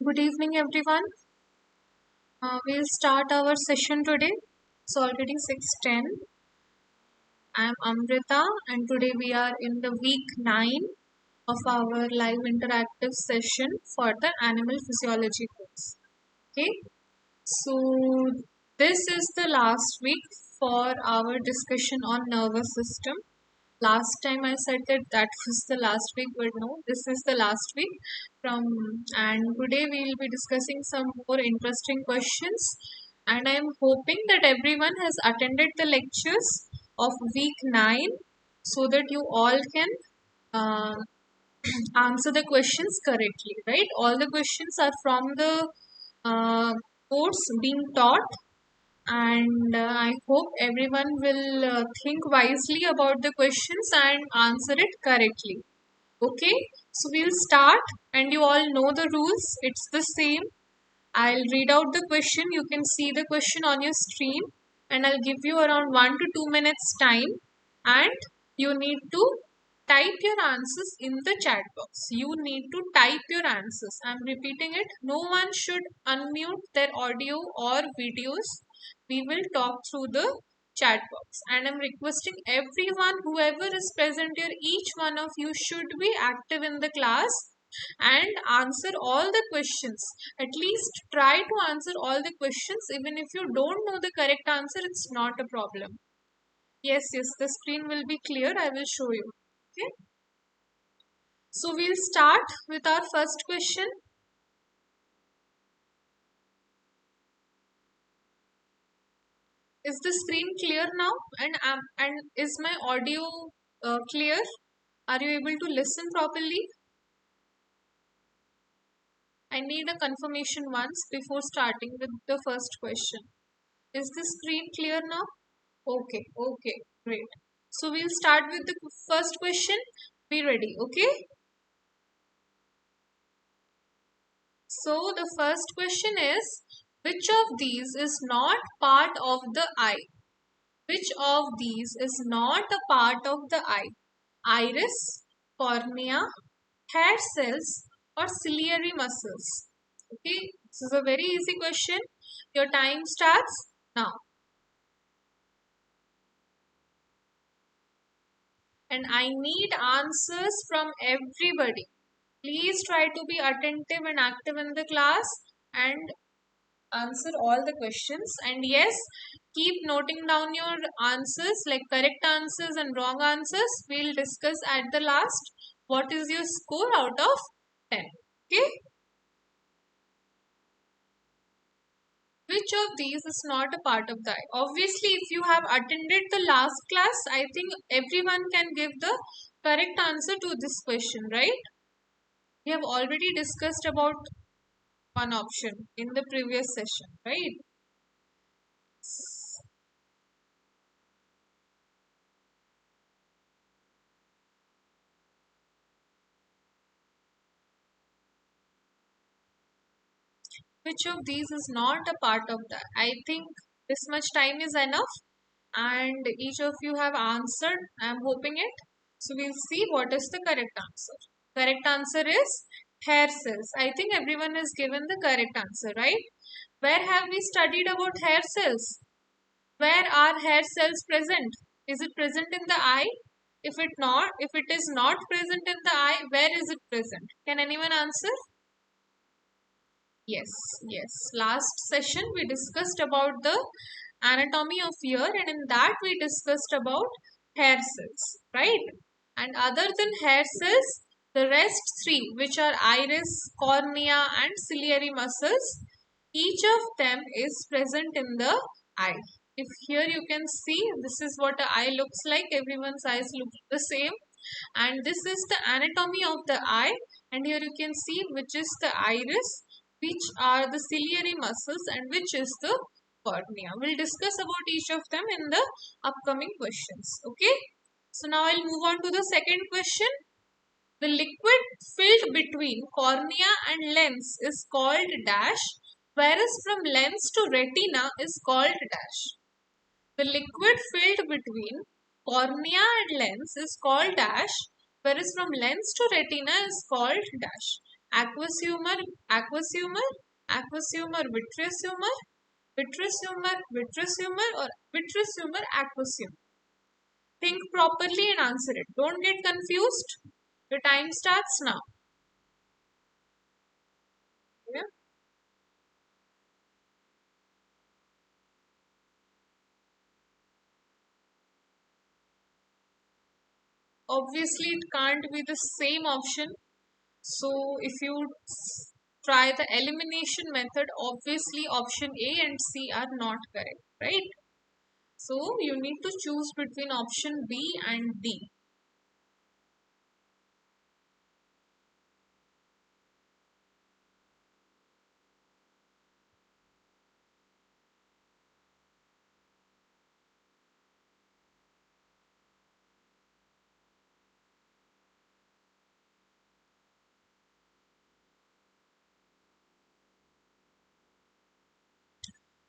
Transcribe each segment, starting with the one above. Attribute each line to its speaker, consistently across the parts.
Speaker 1: Good evening, everyone. We'll start our session today. It's already 6:10. I'm Amrita, and today we are in the week 9 of our live interactive session for the animal physiology course. Okay, so this is the last week for our discussion on nervous system. Last time I said that was the last week, but no, this is the last week. From and today we will be discussing some more interesting questions. And I am hoping that everyone has attended the lectures of week 9 so that you all can uh, answer the questions correctly, right? All the questions are from the uh, course being taught, and I hope everyone will think wisely about the questions and answer it correctly. Okay, so we'll start, and you all know the rules. It's the same. I'll read out the question. You can see the question on your screen, and I'll give you around 1 to 2 minutes time, and you need to type your answers in the chat box. You need to type your answers. I'm repeating it. No one should unmute their audio or videos. We will talk through the chat box, and I'm requesting everyone, whoever is present here, each one of you should be active in the class and answer all the questions. At least try to answer all the questions. Even if you don't know the correct answer, it's not a problem. Yes, yes, the screen will be clear. I will show you. Okay. So we'll start with our first question. Is the screen clear now? And is my audio clear? Are you able to listen properly? I need a confirmation once before starting with the first question. Is the screen clear now? Okay, okay, great. So we'll start with the first question. Be ready, okay? So the first question is, which of these is not part of the eye? Which of these is not a part of the eye? Iris, cornea, hair cells, or ciliary muscles? Okay, this is a very easy question. Your time starts now. And I need answers from everybody. Please try to be attentive and active in the class and answer all the questions. And yes, keep noting down your answers, like correct answers and wrong answers. We'll discuss at the last what is your score out of 10. Okay? Which of these is not a part of the eye? Obviously, if you have attended the last class, I think everyone can give the correct answer to this question, right? We have already discussed about one option in the previous session, right? Which of these is not a part of that? I think this much time is enough, and each of you have answered. I'm hoping it. So we'll see what is the correct answer. Correct answer is hair cells. I think everyone has given the correct answer, right? Where have we studied about hair cells? Where are hair cells present? Is it present in the eye? If it is not present in the eye, where is it present? Can anyone answer? Yes, yes. Last session we discussed about the anatomy of ear, and in that we discussed about hair cells, right? And other than hair cells, the rest three, which are iris, cornea, and ciliary muscles, each of them is present in the eye. If here you can see, this is what the eye looks like. Everyone's eyes look the same. And this is the anatomy of the eye. And here you can see which is the iris, which are the ciliary muscles, and which is the cornea. We'll discuss about each of them in the upcoming questions. Okay. So now I'll move on to the second question. The liquid filled between cornea and lens is called dash, whereas from lens to retina is called dash. The liquid filled between cornea and lens is called dash, whereas from lens to retina is called dash. aqueous humor, aqueous humor, aqueous humor, vitreous humor, vitreous humor, vitreous humor, or vitreous humor, aqueous humor. Think properly and answer it. Don't get confused. The time starts now. Yeah. Obviously, it can't be the same option. So, if you try the elimination method, obviously option A and C are not correct, right? So, you need to choose between option B and D.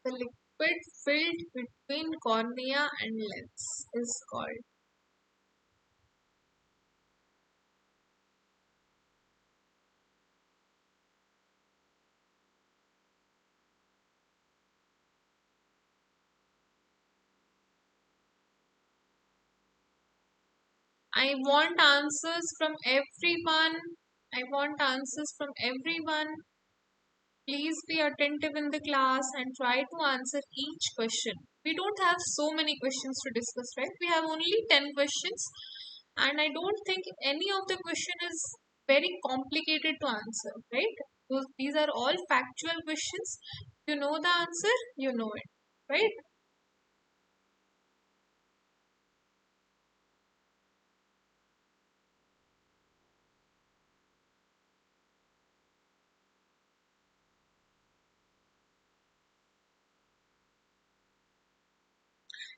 Speaker 1: The liquid filled between cornea and lens is called. I want answers from everyone. I want answers from everyone. Please be attentive in the class and try to answer each question. We don't have so many questions to discuss, right? We have only 10 questions, and I don't think any of the question is very complicated to answer, right? These are all factual questions. You know the answer, you know it, right?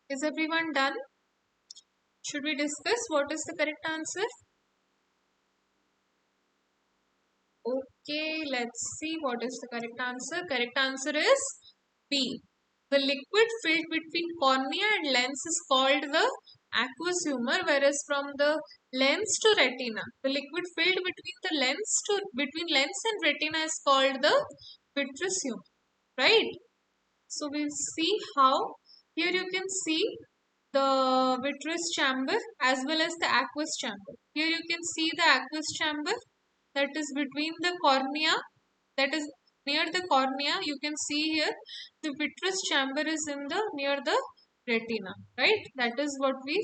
Speaker 1: Is everyone done? Should we discuss what is the correct answer? Okay, let's see what is the correct answer. Correct answer is B. The liquid filled between cornea and lens is called the aqueous humor, whereas from the lens to retina, the liquid filled between the between lens and retina is called the vitreous humor. Right? So we'll see how. Here you can see the vitreous chamber as well as the aqueous chamber. Here you can see the aqueous chamber that is between the cornea, that is near the cornea. You can see here the vitreous chamber is in the near the retina, right? That is what we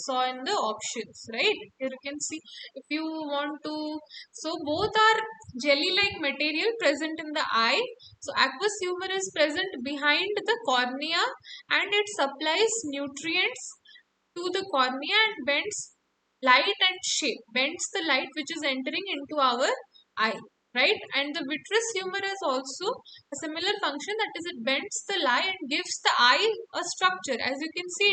Speaker 1: saw in the options, right? Here you can see, if you want to, so both are jelly like material present in the eye. So aqueous humor is present behind the cornea and it supplies nutrients to the cornea and bends light and shape, bends the light which is entering into our eye, right? And the vitreous humor has also a similar function, that is it bends the light and gives the eye a structure. As you can see,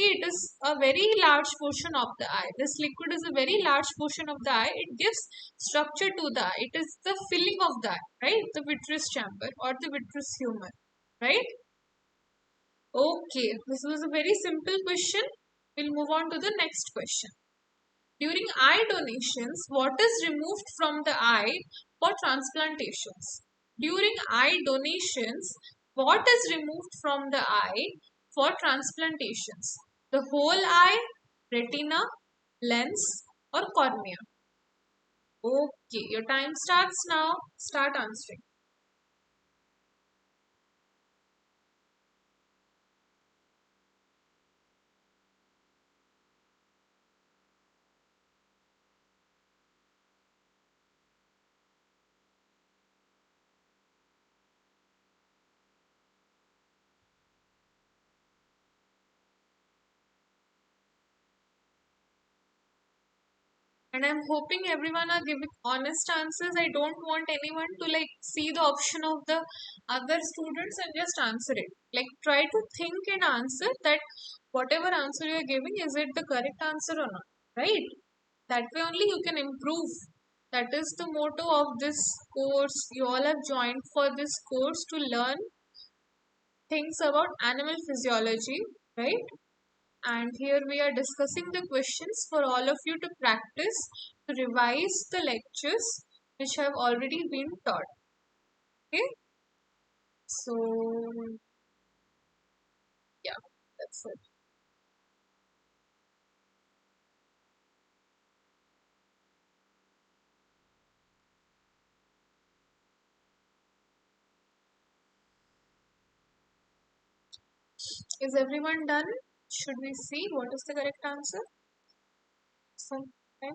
Speaker 1: it is a very large portion of the eye. This liquid is a very large portion of the eye. It gives structure to the eye. It is the filling of the eye, right? The vitreous chamber or the vitreous humor, right? Okay, this was a very simple question. We'll move on to the next question. During eye donations, what is removed from the eye for transplantations? During eye donations, what is removed from the eye for transplantations? The whole eye, retina, lens, or cornea? Okay, your time starts now. Start answering. And I'm hoping everyone are giving honest answers. I don't want anyone to like see the option of the other students and just answer it. Like try to think and answer that whatever answer you're giving, is it the correct answer or not? Right? That way only you can improve. That is the motto of this course. You all have joined for this course to learn things about animal physiology, right? And here we are discussing the questions for all of you to practice. to revise the lectures which have already been taught. Okay, so yeah, that's it. Is everyone done? Should we see what is the correct answer? So, okay.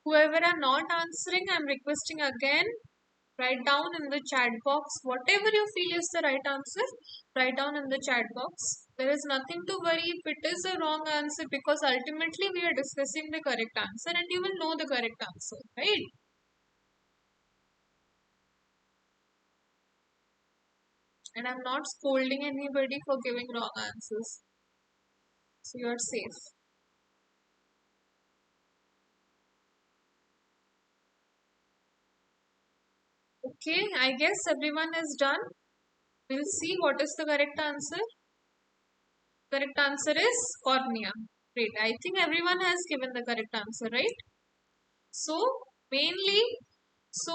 Speaker 1: Whoever are not answering, I'm requesting again, write down in the chat box whatever you feel is the right answer. Write down in the chat box. There is nothing to worry if it is a wrong answer, because ultimately we are discussing the correct answer and you will know the correct answer, right? And I'm not scolding anybody for giving wrong answers. So you're safe. Okay, I guess everyone is done. We'll see what is the correct answer. Correct answer is cornea. Great. I think everyone has given the correct answer, right? So mainly, so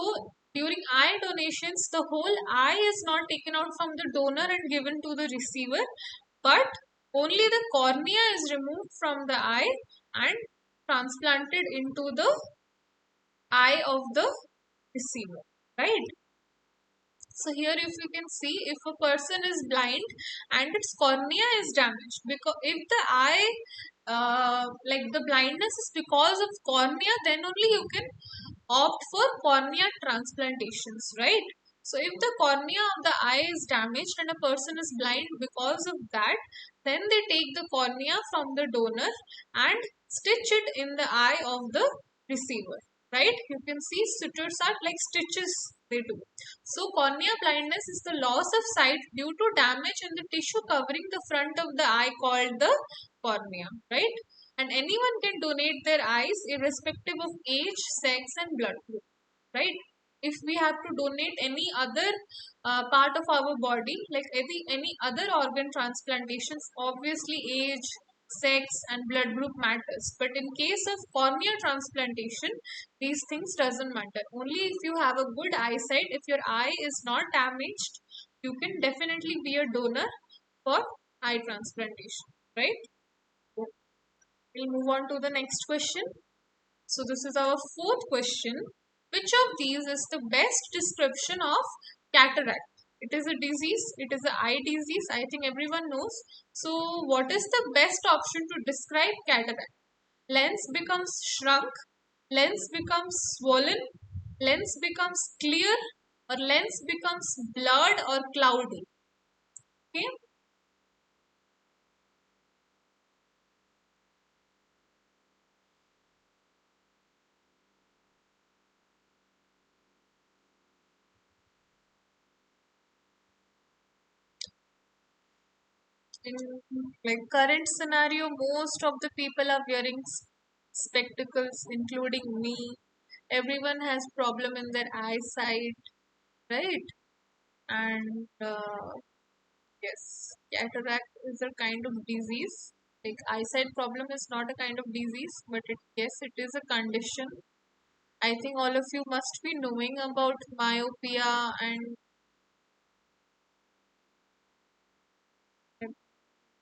Speaker 1: during eye donations, the whole eye is not taken out from the donor and given to the receiver, but only the cornea is removed from the eye and transplanted into the eye of the receiver, right? So here if you can see, if a person is blind and its cornea is damaged, because if the eye, like the blindness is because of cornea, then only you can opt for cornea transplantations, right? So if the cornea of the eye is damaged and a person is blind because of that, then they take the cornea from the donor and stitch it in the eye of the receiver, right? You can see sutures are like stitches they do. So cornea blindness is the loss of sight due to damage in the tissue covering the front of the eye called the cornea, right? And anyone can donate their eyes irrespective of age, sex and blood group, right? If we have to donate any other part of our body, like any other organ transplantations, obviously age, sex and blood group matters. But in case of cornea transplantation, these things doesn't matter. Only if you have a good eyesight, if your eye is not damaged, you can definitely be a donor for eye transplantation, right? We'll move on to the next question. So this is our fourth question. Which of these is the best description of cataract? It is a disease. It is an eye disease. I think everyone knows. So what is the best option to describe cataract? Lens becomes shrunk, lens becomes swollen, lens becomes clear, or lens becomes blurred or cloudy. Okay. In like current scenario, most of the people are wearing spectacles, including me. Everyone has problem in their eyesight, right? And yes, cataract is a kind of disease. Like eyesight problem is not a kind of disease, but yes, it is a condition. I think all of you must be knowing about myopia and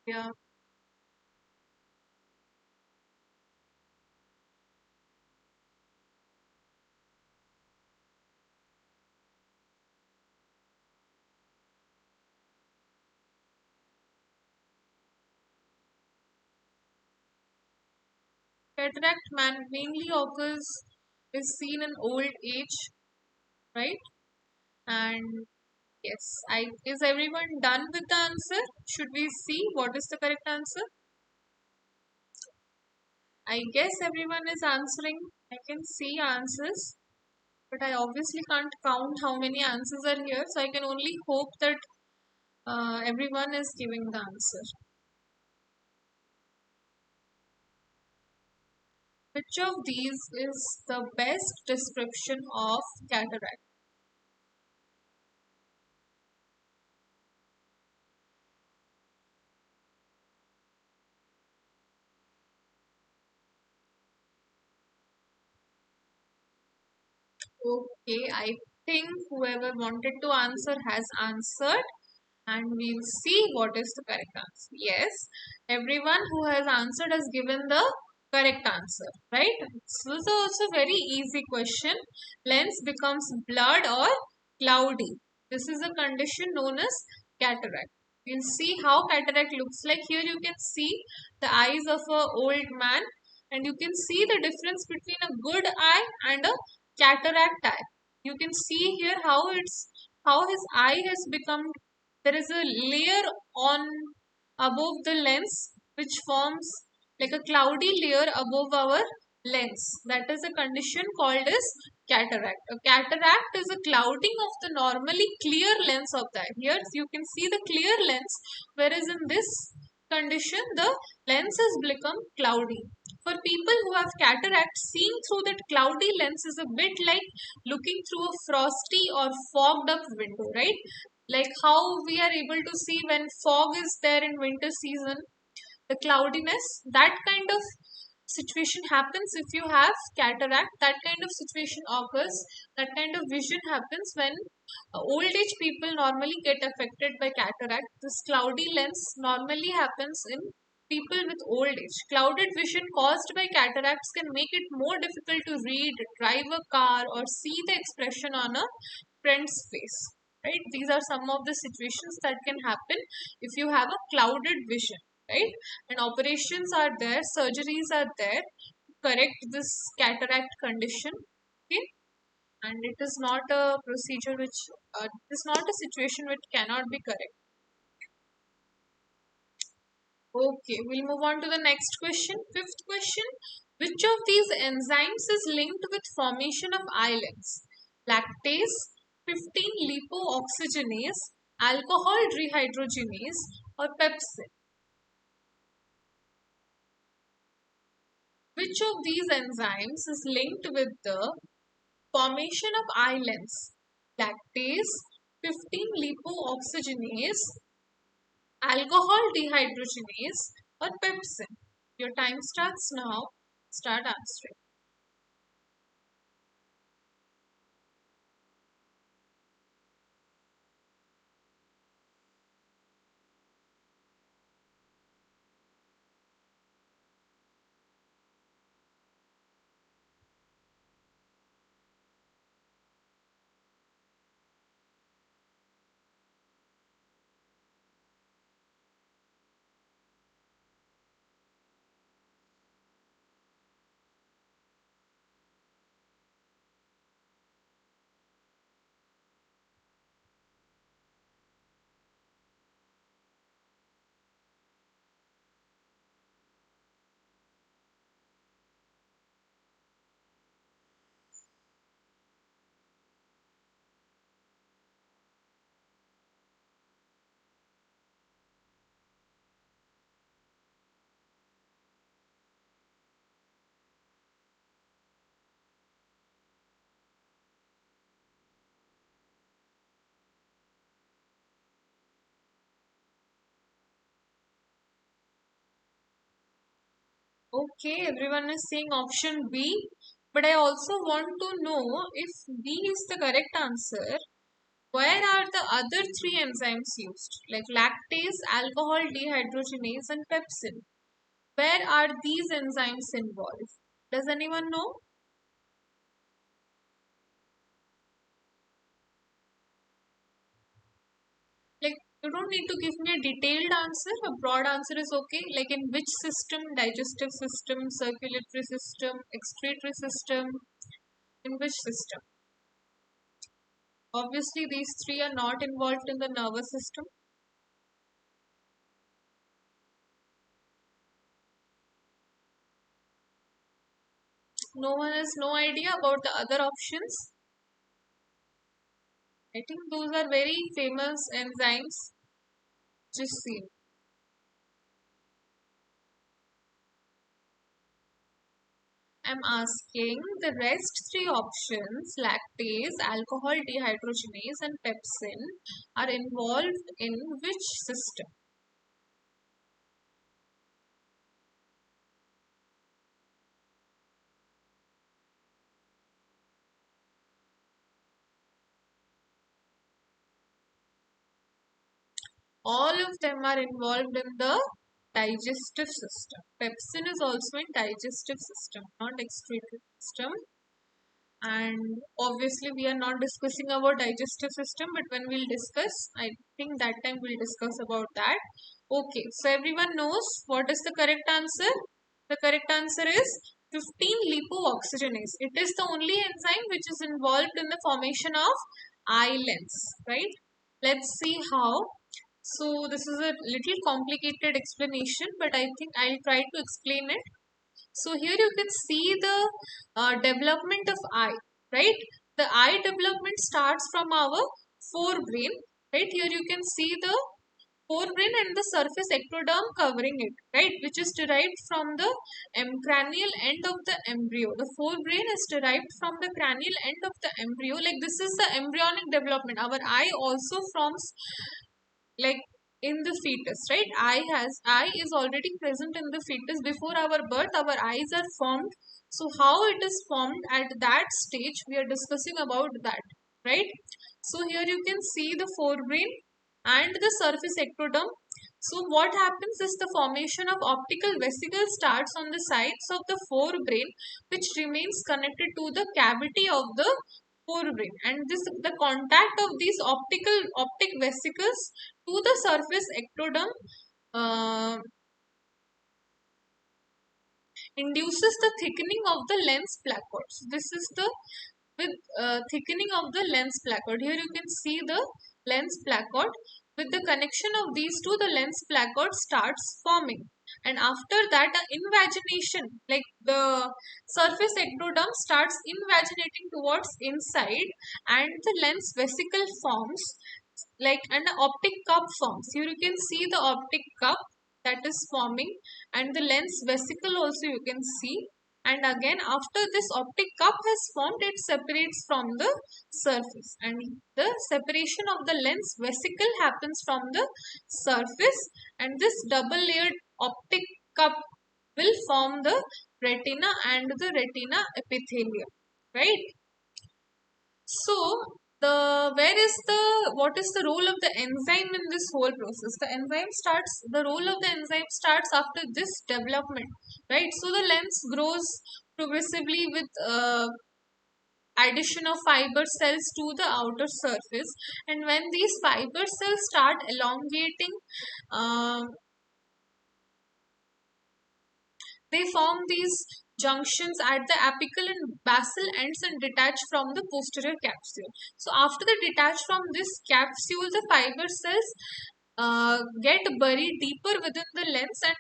Speaker 1: yeah, cataract mainly occurs, is seen in old age, right? And yes, I is everyone done with the answer? Should we see what is the correct answer? I guess everyone is answering. I can see answers, but I obviously can't count how many answers are here. So I can only hope that everyone is giving the answer. Which of these is the best description of cataract? Okay, I think whoever wanted to answer has answered, and we'll see what is the correct answer. Yes, everyone who has answered has given the correct answer, right? So this is also very easy question. Lens becomes blurred or cloudy. This is a condition known as cataract. We'll see how cataract looks like. Here you can see the eyes of a old man, and you can see the difference between a good eye and a cataract eye. You can see here how his eye has become, there is a layer on above the lens which forms like a cloudy layer above our lens. That is a condition called as cataract. A cataract is a clouding of the normally clear lens of the eye. Here you can see the clear lens, whereas in this condition the lens has become cloudy. For people who have cataract, seeing through that cloudy lens is a bit like looking through a frosty or fogged up window, right? Like how we are able to see when fog is there in winter season, the cloudiness, that kind of situation happens if you have cataract. That kind of situation occurs, that kind of vision happens when old age people normally get affected by cataract. This cloudy lens normally happens in people with old age. Clouded vision caused by cataracts can make it more difficult to read, drive a car, or see the expression on a friend's face, right? These are some of the situations that can happen if you have a clouded vision, right? And operations are there, surgeries are there to correct this cataract condition. Okay, and it is not a procedure which it is not a situation which cannot be correct. Okay, we'll move on to the next question. Fifth question: which of these enzymes is linked with formation of islands? Lactase, 15 lipooxygenase, alcohol dehydrogenase, or pepsin? Which of these enzymes is linked with the formation of islands? Lactase, 15 lipooxygenase, alcohol dehydrogenase, or pepsin? Your time starts now. Start answering. Okay, everyone is saying option B, but I also want to know if B is the correct answer. Where are the other three enzymes used, like lactase, alcohol dehydrogenase, and pepsin? Where are these enzymes involved? Does anyone know? Like, you don't need to give me a detailed answer. A broad answer is okay. Like, in which system? Digestive system, circulatory system, excretory system? In which system? Obviously, these three are not involved in the nervous system. No one has no idea about the other options. I think those are very famous enzymes. Just see. I'm asking the rest three options, lactase, alcohol dehydrogenase, and pepsin, are involved in which system? All of them are involved in the digestive system. Pepsin is also in digestive system, not excretory system. And obviously we are not discussing about digestive system, but when we'll discuss, I think that time we'll discuss about that. Okay, so everyone knows what is the correct answer. The correct answer is 15 lipooxygenase. It is the only enzyme which is involved in the formation of eye lens, right? Let's see how. So this is a little complicated explanation, but I think I'll try to explain it. So here you can see the development of eye, right? The eye development starts from our forebrain, right? Here you can see the forebrain and the surface ectoderm covering it, right? Which is derived from the cranial end of the embryo. The forebrain is derived from the cranial end of the embryo. Like this is the embryonic development. Our eye also forms like in the fetus, right? Eye is already present in the fetus. Before our birth our eyes are formed. So how it is formed at that stage we are discussing about that, right? So here you can see the forebrain and the surface ectoderm. So what happens is the formation of optical vesicle starts on the sides of the forebrain, which remains connected to the cavity of the forebrain, and this the contact of these optic vesicles to the surface ectoderm uh, induces the thickening of the lens placard. So this is the with thickening of the lens placard. Here you can see the lens placard. With the connection of these two, the lens placard starts forming. And after that, invagination, like the surface ectoderm starts invaginating towards inside, and the lens vesicle forms, like an optic cup forms. Here you can see the optic cup that is forming, and the lens vesicle also you can see. And again after this optic cup has formed, it separates from the surface, and the separation of the lens vesicle happens from the surface, and this double layered optic cup will form the retina and the retina epithelium, right? So the where is the what is the role of the enzyme in this whole process? The role of the enzyme starts after this development, right? So the lens grows progressively with addition of fiber cells to the outer surface, and when these fiber cells start elongating, um, they form these junctions at the apical and basal ends and detach from the posterior capsule. So after they detach from this capsule, the fiber cells get buried deeper within the lens and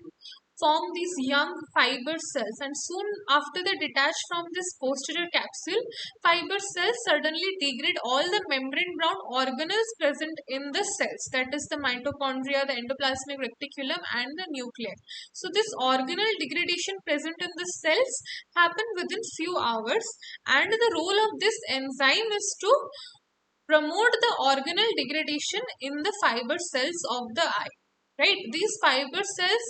Speaker 1: form these young fiber cells, and soon after they detach from this posterior capsule, fiber cells suddenly degrade all the membrane bound organelles present in the cells, that is the mitochondria, the endoplasmic reticulum and the nuclei. So this organelle degradation present in the cells happen within few hours, and the role of this enzyme is to promote the organelle degradation in the fiber cells of the eye, right? These fiber cells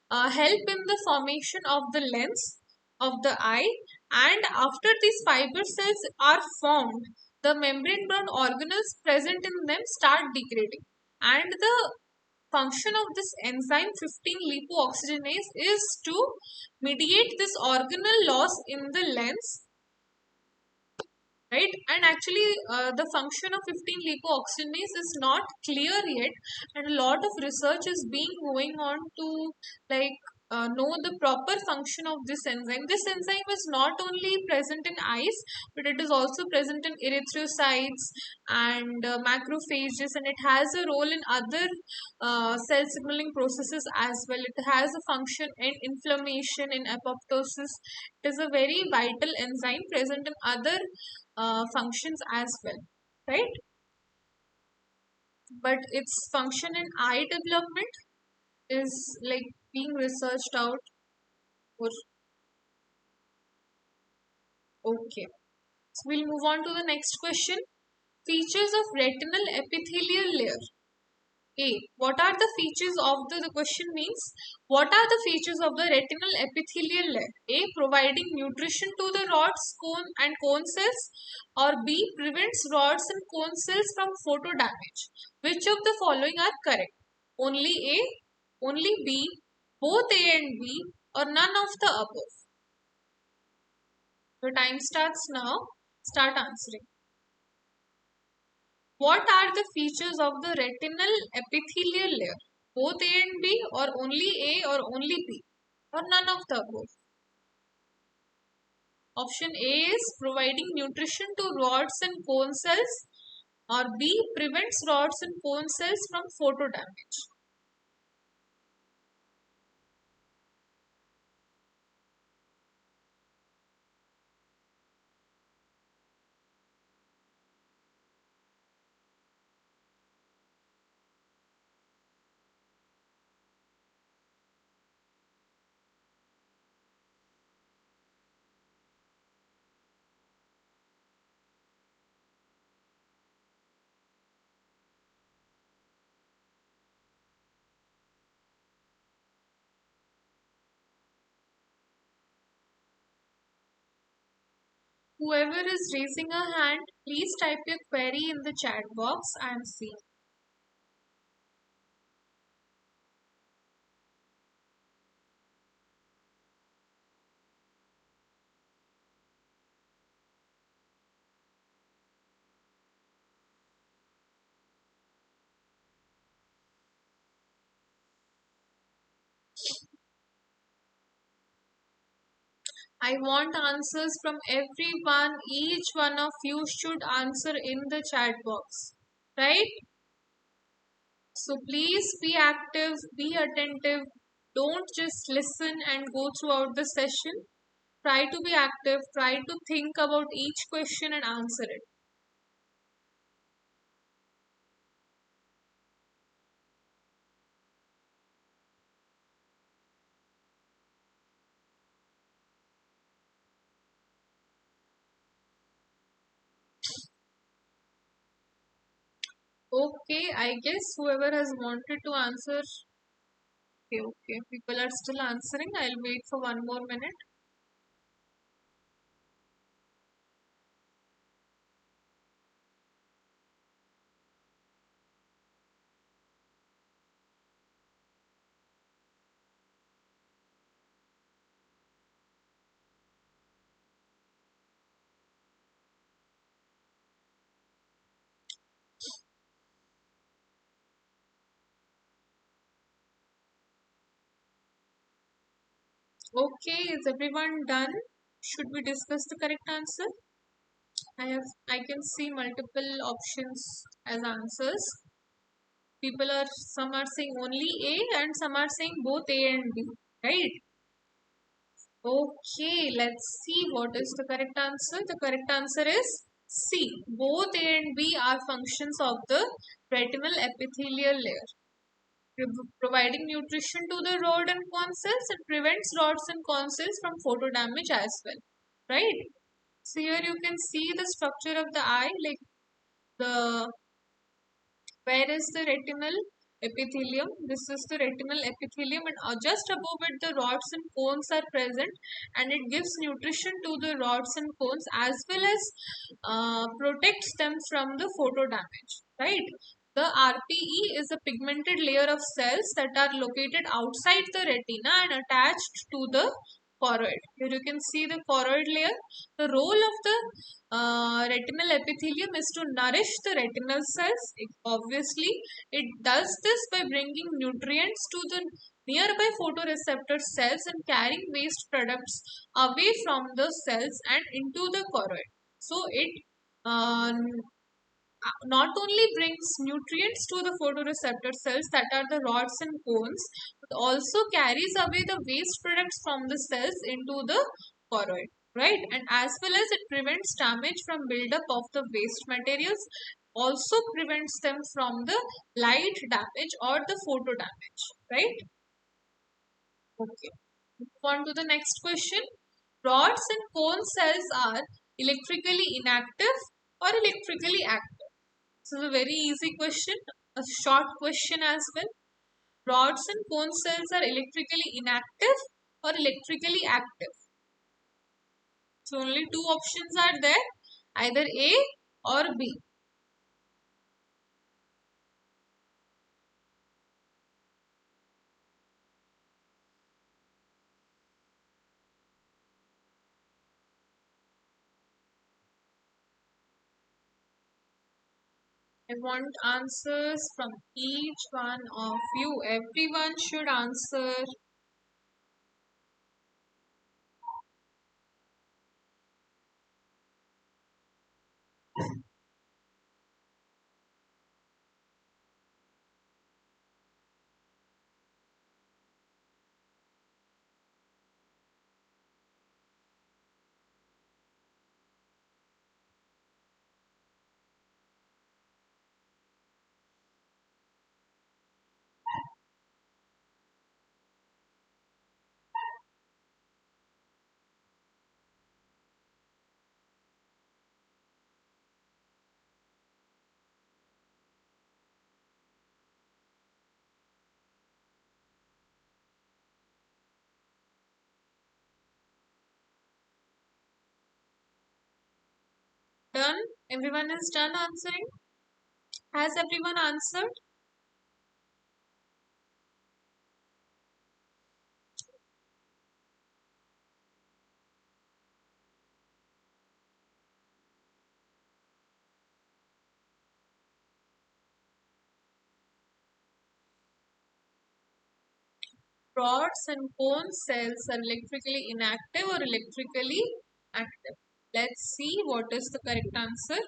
Speaker 1: help in the formation of the lens of the eye, and after these fiber cells are formed, the membrane bound organelles present in them start degrading, and the function of this enzyme 15 lipooxygenase is to mediate this organelle loss in the lens, right? And actually the function of 15 lipooxygenase is not clear yet, and a lot of research is being going on to like know the proper function of this enzyme. This enzyme is not only present in eyes, but it is also present in erythrocytes and macrophages, and it has a role in other cell signaling processes as well. It has a function in inflammation, in apoptosis. It is a very vital enzyme present in other functions as well, right? But its function in eye development is like being researched out. Or okay, so we'll move on to the next question. Features of retinal epithelial layer. A. What are the features of the question means, what are the features of the retinal epithelial layer? A. Providing nutrition to the rods, cone and cone cells, or B. Prevents rods and cone cells from photo damage. Which of the following are correct? only A, only B, both A and B, or none of the above? Your time starts now. Start answering. What are the features of the retinal epithelial layer? Both A and B, or only A or only B, or none of the above? Option A is providing nutrition to rods and cone cells, or B prevents rods and cone cells from photo damage. Whoever is raising a hand, please type your query in the chat box. I am seeing. I want answers from everyone. Each one of you should answer in the chat box. Right? So please be active, be attentive. Don't just listen and go throughout the session. Try to be active, try to think about each question and answer it. Okay, I guess whoever has wanted to answer. Okay, okay. People are still answering. I'll wait for one more minute. Okay, is everyone done? Should we discuss the correct answer? I can see multiple options as answers. People are some are saying only A and some are saying both A and B. Right? Okay, let's see what is the correct answer. The correct answer is C. Both A and B are functions of the retinal epithelial layer, providing nutrition to the rod and cone cells. It prevents rods and cone cells from photo damage as well. Right? So here you can see the structure of the eye, like the where is the retinal epithelium? This is the retinal epithelium, and just above it, the rods and cones are present, and it gives nutrition to the rods and cones as well as protects them from the photo damage. Right? The RPE is a pigmented layer of cells that are located outside the retina and attached to the choroid. Here you can see the choroid layer. The role of the retinal epithelium is to nourish the retinal cells. Obviously, it does this by bringing nutrients to the nearby photoreceptor cells and carrying waste products away from the cells and into the choroid. So it uh, not only brings nutrients to the photoreceptor cells that are the rods and cones, but also carries away the waste products from the cells into the choroid, right? And as well as it prevents damage from buildup of the waste materials, also prevents them from the light damage or the photo damage, right? Okay. Move on to the next question. Rods and cone cells are electrically inactive or electrically active? This is a very easy question, a short question as well. Rods and cone cells are electrically inactive or electrically active? So only two options are there, either A or B. I want answers from each one of you. Everyone should answer. Done? Everyone is done answering? Has everyone answered? Rods and cone cells are electrically inactive or electrically active. Let's see what is the correct answer.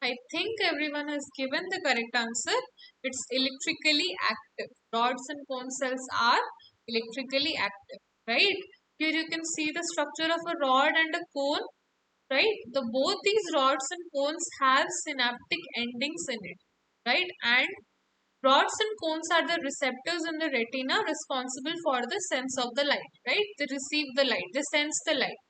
Speaker 1: I think everyone has given the correct answer. It's electrically active. Rods and cone cells are electrically active, right? Here you can see the structure of a rod and a cone, right? The both these rods and cones have synaptic endings in it, right? And rods and cones are the receptors in the retina responsible for the sense of the light, right? They receive the light, they sense the light.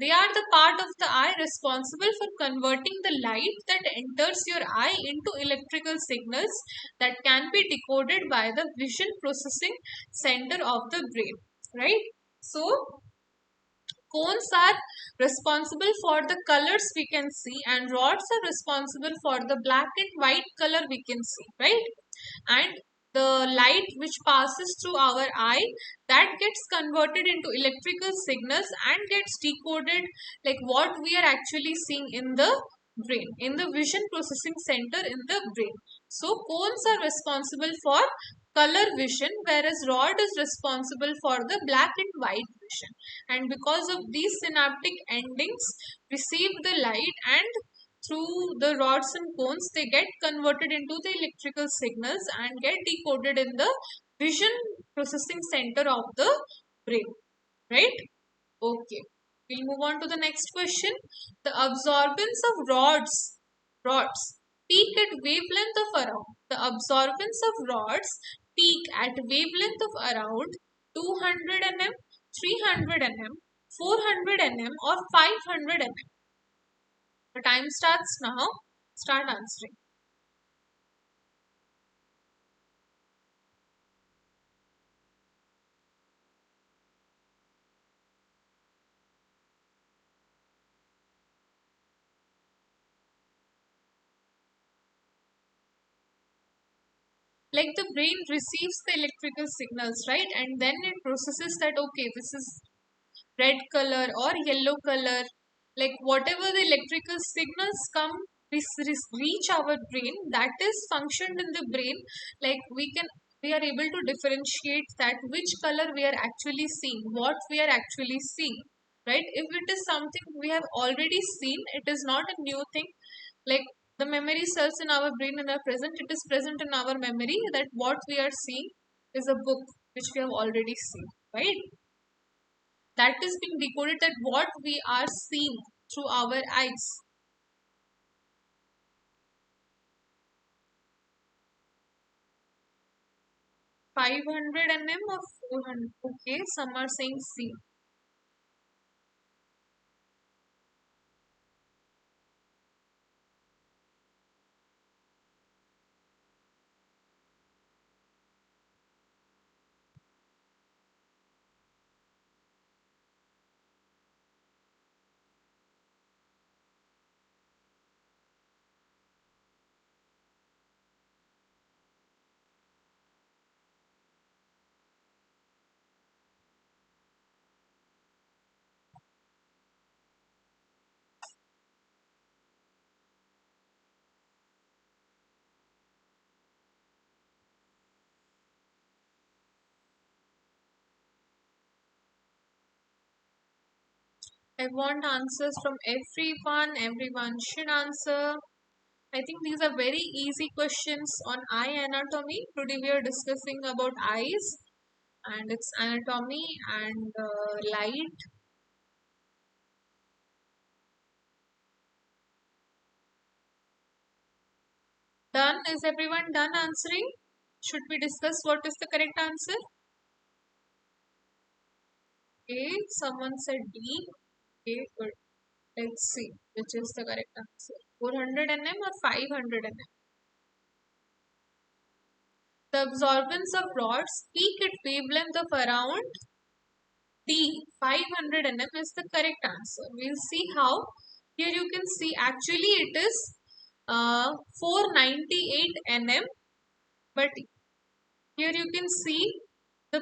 Speaker 1: They are the part of the eye responsible for converting the light that enters your eye into electrical signals that can be decoded by the vision processing center of the brain, right? So, cones are responsible for the colors we can see, and rods are responsible for the black and white color we can see, right? And the light which passes through our eye, that gets converted into electrical signals and gets decoded like what we are actually seeing in the brain, in the vision processing center in the brain. So cones are responsible for color vision, whereas rod is responsible for the black and white vision. And because of these synaptic endings receive the light, and through the rods and cones they get converted into the electrical signals and get decoded in the vision processing center of the brain, right? Okay, we'll move on to the next question. The absorbance of rods peak at wavelength of around the absorbance of rods peak at wavelength of around 200 nm, 300 nm, 400 nm, or 500 nm. The time starts now. Start answering. Like the brain receives the electrical signals, right? And then it processes that, okay, this is red color or yellow color. Like whatever the electrical signals come, reach our brain, that is functioned in the brain. Like we are able to differentiate that which color we are actually seeing, what we are actually seeing, right? If it is something we have already seen, it is not a new thing. Like the memory cells in our brain in our present, it is present in our memory that what we are seeing is a book which we have already seen, right? That is being decoded, that what we are seeing through our eyes. 500 nm or 400? Okay, some are saying C. I want answers from everyone. Everyone should answer. I think these are very easy questions on eye anatomy. Today we are discussing about eyes and its anatomy and light. Done? Is everyone done answering? Should we discuss what is the correct answer? Okay, someone said D. Okay, good. Let's see which is the correct answer. 400 nm or 500 nm? The absorbance of rods peak at wavelength of around D. 500 nm is the correct answer. We'll see how. Here you can see actually it is 498 nm, but here you can see the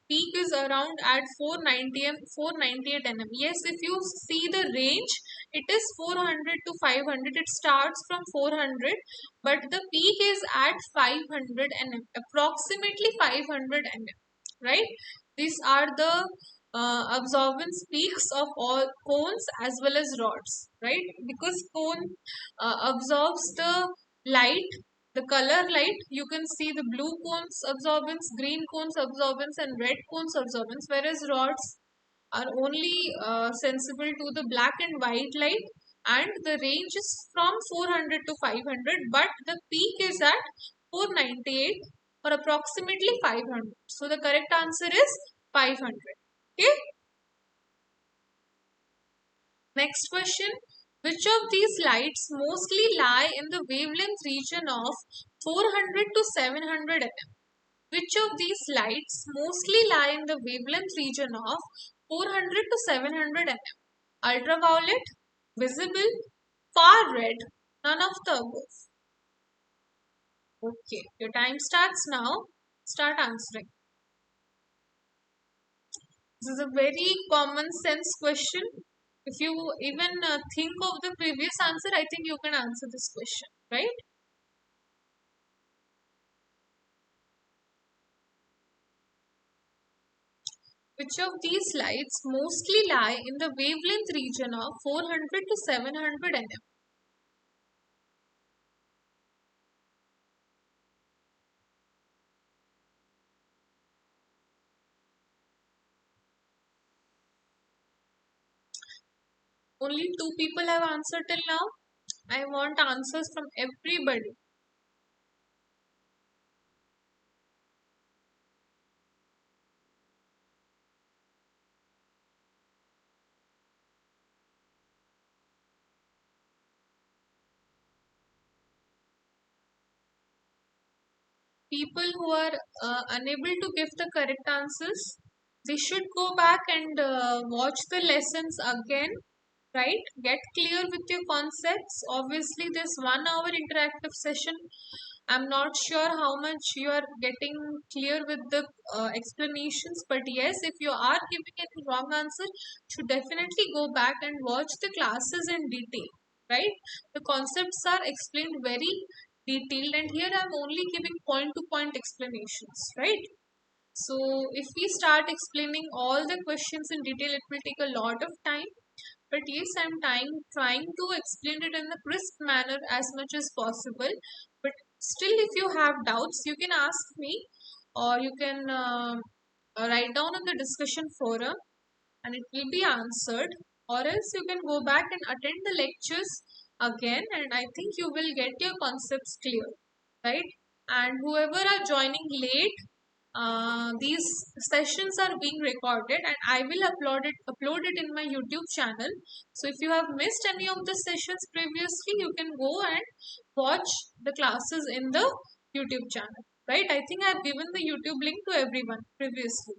Speaker 1: peak is around at 498 nm. Yes, if you see the range, it is 400 to 500. It starts from 400, but the peak is at 500 nm, approximately 500 nm. Right? These are the absorbance peaks of all cones as well as rods. Right? Because cone absorbs the light, the color light. You can see the blue cones absorbance, green cones absorbance, and red cones absorbance, whereas rods are only sensible to the black and white light, and the range is from 400 to 500, but the peak is at 498 or approximately 500. So the correct answer is 500. Okay. Next question. Which of these lights mostly lie in the wavelength region of 400 to 700 nm? Which of these lights mostly lie in the wavelength region of 400 to 700 nm? Ultraviolet, visible, far red, none of the above. Okay, your time starts now. Start answering. This is a very common sense question. If you even think of the previous answer, I think you can answer this question, right? Which of these lights mostly lie in the wavelength region of 400 to 700 nm? Only two people have answered till now. I want answers from everybody. People who are unable to give the correct answers, they should go back and watch the lessons again, right? Get clear with your concepts. Obviously, this 1 hour interactive session, I'm not sure how much you are getting clear with the explanations, but yes, if you are giving any wrong answer, should definitely go back and watch the classes in detail, right? The concepts are explained very detailed, and here I'm only giving point to point explanations, right? So if we start explaining all the questions in detail, it will take a lot of time. But yes, trying to explain it in a crisp manner as much as possible. But still, if you have doubts, you can ask me, or you can write down in the discussion forum, and it will be answered. Or else you can go back and attend the lectures again, and I think you will get your concepts clear, right? And whoever are joining late, these sessions are being recorded and I will upload it in my YouTube channel. So if you have missed any of the sessions previously, you can go and watch the classes in the YouTube channel. Right? I think I have given the YouTube link to everyone previously.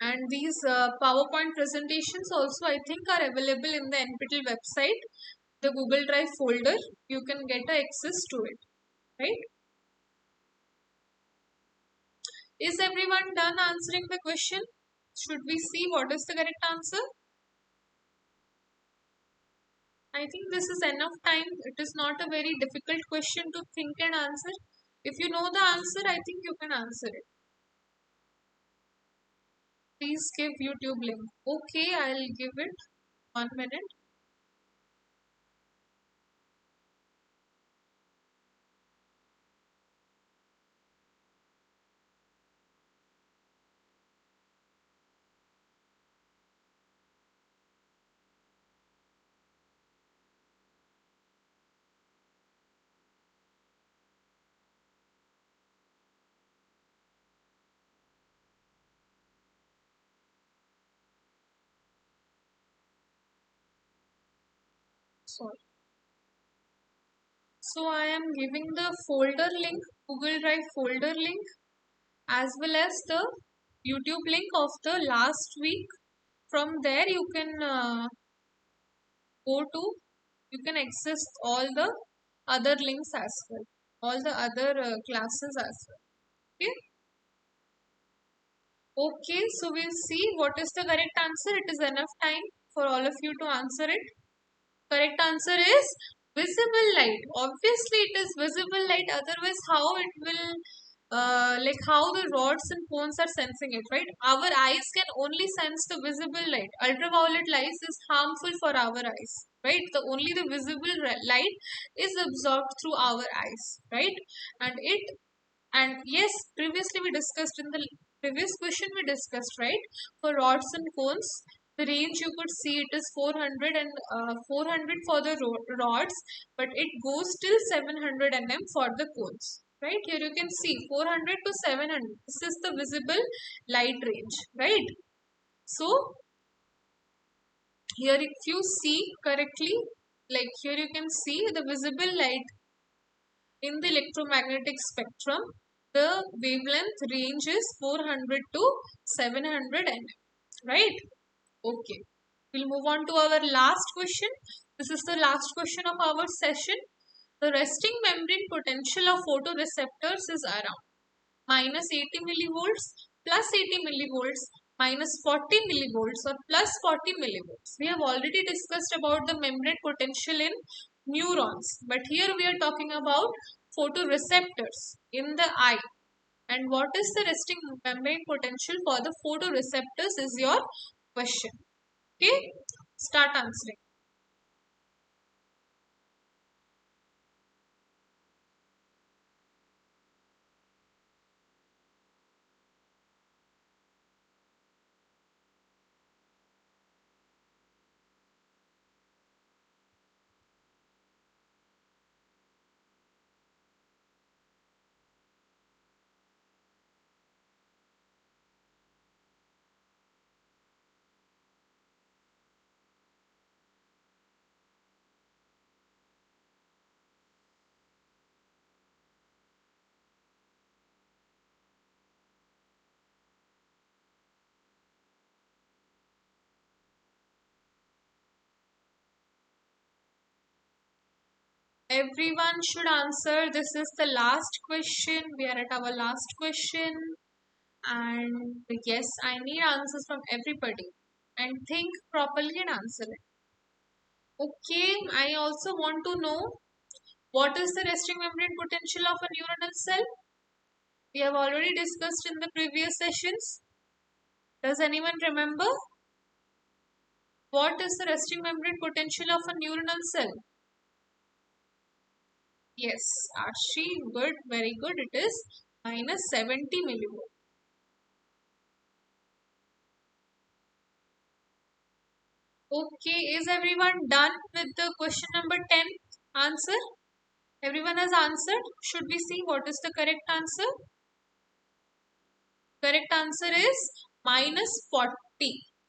Speaker 1: And these PowerPoint presentations also I think are available in the NPTEL website, the Google Drive folder. You can get access to it. Right? Is everyone done answering the question? Should we see what is the correct answer? I think this is enough time. It is not a very difficult question to think and answer. If you know the answer, I think you can answer it. Please give YouTube link. Okay, I'll give it 1 minute. Sorry. So I am giving the folder link, Google Drive folder link, as well as the YouTube link of the last week. From there, you can go to, you can access all the other links as well, all the other classes as well. Okay. Okay, so we'll see what is the correct answer. It is enough time for all of you to answer it. Correct answer is visible light. Obviously, it is visible light. Otherwise, how it will, like how the rods and cones are sensing it, right? Our eyes can only sense the visible light. Ultraviolet light is harmful for our eyes, right? The only the visible light is absorbed through our eyes, right? And it and yes, previously we discussed in the previous question we discussed, right? For rods and cones, the range you could see it is 400 and 400 for the rods, but it goes till 700 mm for the cones. Right here you can see 400 to 700. This is the visible light range, right? So here if you see correctly, like here you can see the visible light in the electromagnetic spectrum, the wavelength range is 400 to 700 nm, right? Okay. We'll move on to our last question. This is the last question of our session. The resting membrane potential of photoreceptors is around minus 80 millivolts, plus 80 millivolts, minus 40 millivolts, or plus 40 millivolts. We have already discussed about the membrane potential in neurons, but here we are talking about photoreceptors in the eye. And what is the resting membrane potential for the photoreceptors is your question. Okay, start answering. Everyone should answer. This is the last question. We are at our last question. And yes, I need answers from everybody. And think properly and answer it. Okay, I also want to know what is the resting membrane potential of a neuronal cell? We have already discussed in the previous sessions. Does anyone remember? What is the resting membrane potential of a neuronal cell? Yes, Arshi, good, very good. It is minus 70 millivolts. Okay, is everyone done with the question number 10 answer? Everyone has answered. Should we see what is the correct answer? Correct answer is minus 40.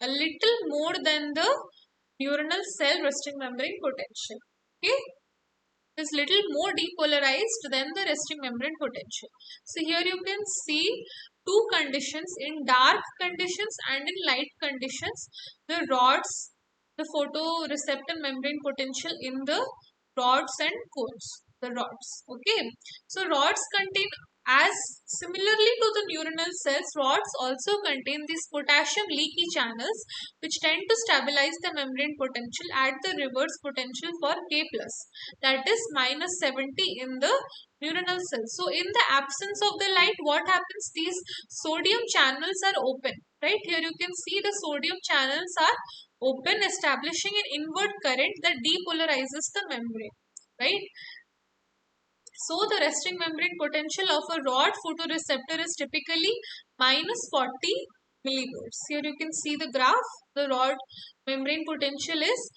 Speaker 1: A little more than the neuronal cell resting membrane potential. Okay. It is little more depolarized than the resting membrane potential. So here you can see two conditions, in dark conditions and in light conditions. The rods, the photoreceptor membrane potential in the rods and cones. The rods. Okay. So rods contain As similarly to the neuronal cells, rods also contain these potassium leaky channels which tend to stabilize the membrane potential at the reverse potential for K plus, that is minus 70 in the neuronal cells. So in the absence of the light, what happens? These sodium channels are open. Right here you can see the sodium channels are open, establishing an inward current that depolarizes the membrane. Right. So the resting membrane potential of a rod photoreceptor is typically minus 40 millivolts. Here you can see the graph. The rod membrane potential is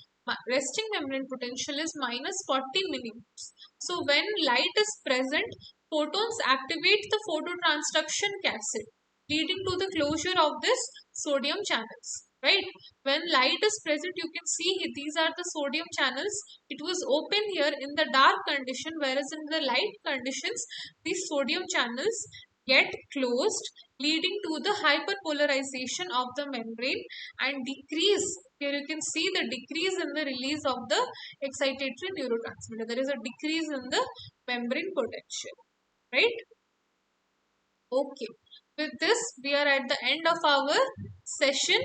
Speaker 1: resting membrane potential is minus 40 millivolts. So when light is present, photons activate the phototransduction cascade, leading to the closure of this sodium channels. Right? When light is present, you can see these are the sodium channels. It was open here in the dark condition, whereas in the light conditions, these sodium channels get closed, leading to the hyperpolarization of the membrane and decrease. Here you can see the decrease in the release of the excitatory neurotransmitter. There is a decrease in the membrane potential. Right? Okay. With this, we are at the end of our session.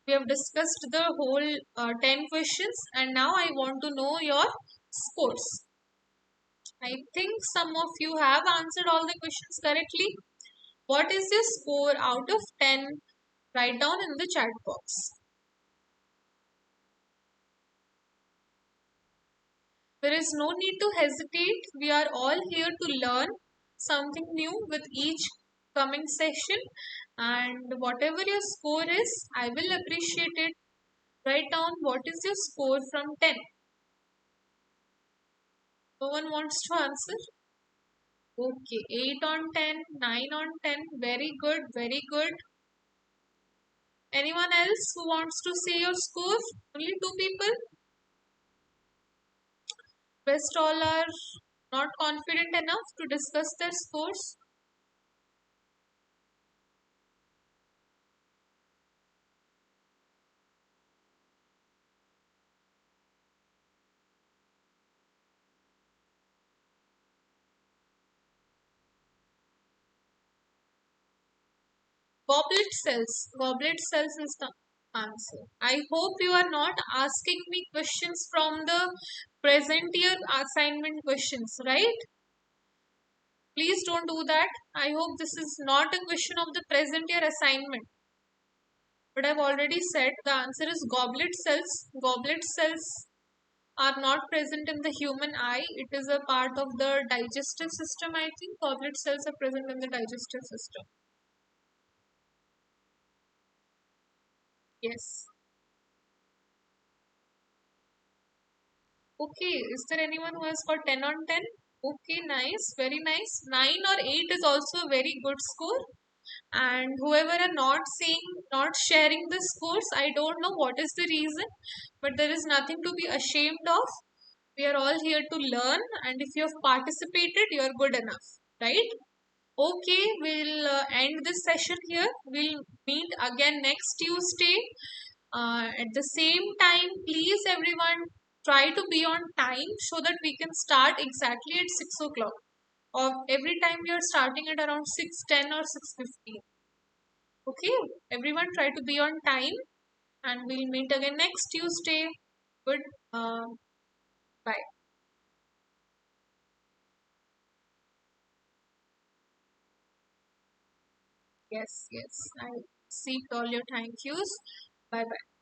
Speaker 1: We have discussed the whole 10 questions, and now I want to know your scores. I think some of you have answered all the questions correctly. What is your score out of 10? Write down in the chat box. There is no need to hesitate. We are all here to learn something new with each coming session. And whatever your score is, I will appreciate it. Write down what is your score from 10. No one wants to answer? Okay, 8 on 10, 9 on 10. Very good, very good. Anyone else who wants to say your score? Only two people? Rest all are not confident enough to discuss their scores. Goblet cells. Goblet cells is the answer. I hope you are not asking me questions from the present year assignment questions, right? Please don't do that. I hope this is not a question of the present year assignment. But I've already said the answer is goblet cells. Goblet cells are not present in the human eye. It is a part of the digestive system, I think. Goblet cells are present in the digestive system. Yes. Okay, is there anyone who has got 10 on 10? Okay, nice, very nice. 9 or 8 is also a very good score. And whoever are not saying, not sharing the scores, I don't know what is the reason, but there is nothing to be ashamed of. We are all here to learn, and if you have participated, you are good enough, right? Okay, we'll end this session here. We'll meet again next Tuesday. At the same time, please everyone try to be on time so that we can start exactly at 6 o'clock. Or every time we are starting at around 6:10 or 6:15. Okay, everyone try to be on time and we'll meet again next Tuesday. Good. Uh, Bye. Yes, yes. I seek all your thank yous. Bye bye.